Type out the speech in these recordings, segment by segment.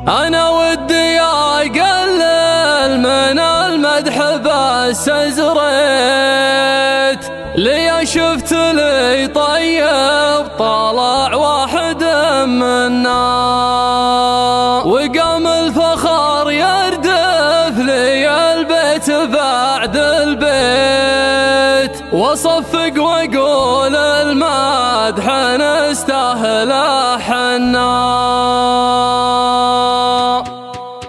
أنا ودي أقلل من المدح بس أزريت لي شفت لي طيب طلع واحد منا وقام الفخر يردف لي البيت بعد البيت وصفق وأقول المدح نستاهله حنا.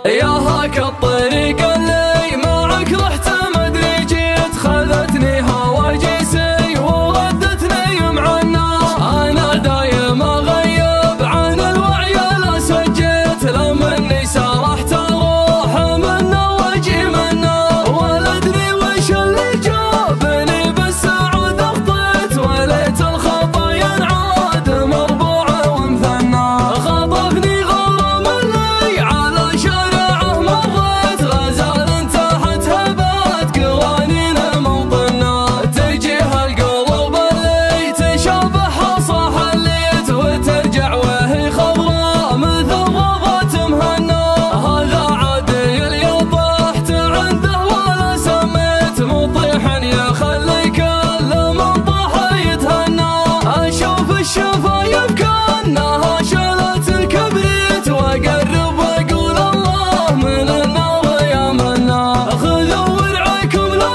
يا هاك الطريق اللي معك رحت مدري جيت خذتني هواجسي وردتني معنا. أنا دايم أغيب عن الوعي لا سجيت لما إني سرحت أروح منا واجي منا ولا أدري وش اللي جابني بالسعود أخطيت وليت الخطا ينعاد مربوعة ومثنى. خطفني غرام اللي على شارعه مريت غزال تحت هبات قوانين موطنا تجيها القلوب اللي تشابه صاح الليت وترجع وهي خضراء مثل غضة مهنا. هذا عادي اللي طحت عنده ولا سميت مطيحا يخلي كل من طاح يتهنى. أشوف الشفايف كأنها شالت الكبريت وأقرب وأقول الله من النار يا منا. خذوا ورعكم لا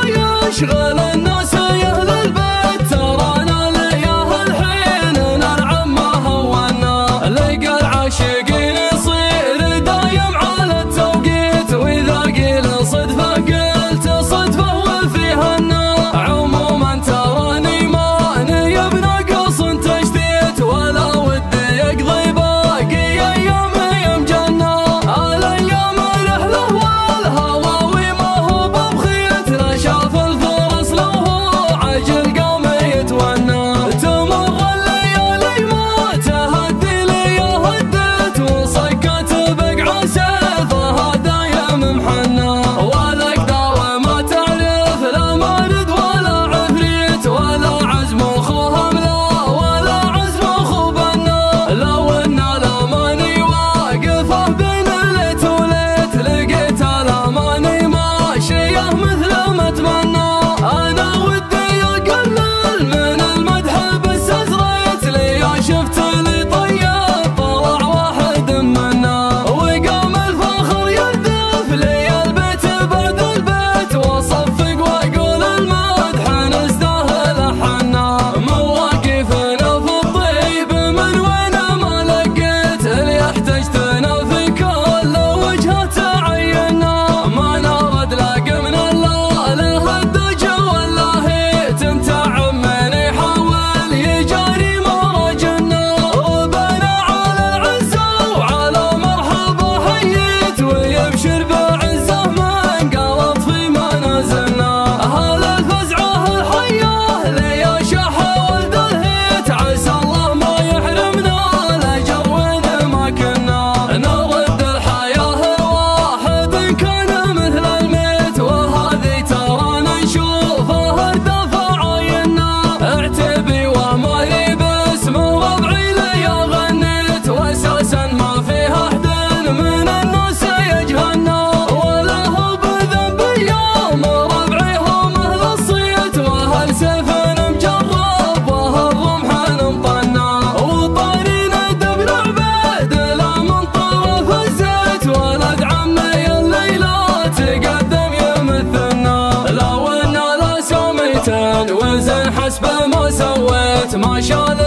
يشغل الناس يا أهل البيت ترانا لياه الحين نلعب ما هونا. لقى العاشقين يصير دايم على التوقيت وإذا قيل صدفة قلت صدفة وفيها النا. عموما تراني ماني بناقص تجديد ولا ودي أقضي باقي أيامي مجنة. الأيام رحلة والهواوي ما هو ببخيت لا شاف الفرس لو هو عجل قام يتونى. تمر الليالي ما تهدي لي هدت وصكت بقع سيفها دايم محنى. ولا أقدر ما تعرف لا مارد ولا عفريت ولا عزم أخوها ملا ولا عزم أخو بنا. لو إن الأماني واقفة بين ليت وليت لقيت الأماني ماشية مثل ما أتمنى. أنا ودي أقلل من المدح بس أزريت لي شفت لي طيب طلع واحد منا وقام الفخر يردف لي البيت بعد البيت وصفق وأقول المدح نستاهله حنا. مواقفنا في الطيب من وين ما لقيت اللي احتجتنا في كل وجهة تعينا. ما نرد لاقى من الله له الدجى ولا هيت انت عمني يحاول يجاري مراجلنا. وبنا على العزة وعلى مرحبا حييت ويبشر بعزه من قلط في منازلنا. أهل الفزعة الحياه لي شاحة ولد الهيت عسى الله ما يحرمنا الأجر وين ما كنا. نرد الحياة الواحد إن كان مثل الميت وهذه ترانا نشوفها الدفع عينا. اعتبي ومالي باسم ربعي لي غنيت واساسا ما فيها احد من الناس يجهلنا. ولا هو بذنب يوم ربعي هم اهل الصيت واهل سيف مجرب واهل رمح مطنا. وطارينا دبر عبيد لا من طرف الزيت ولد عمي الليلة تقدم يمثلنا. لو ان لا سميتين وزن حسب ما سويت ما شاء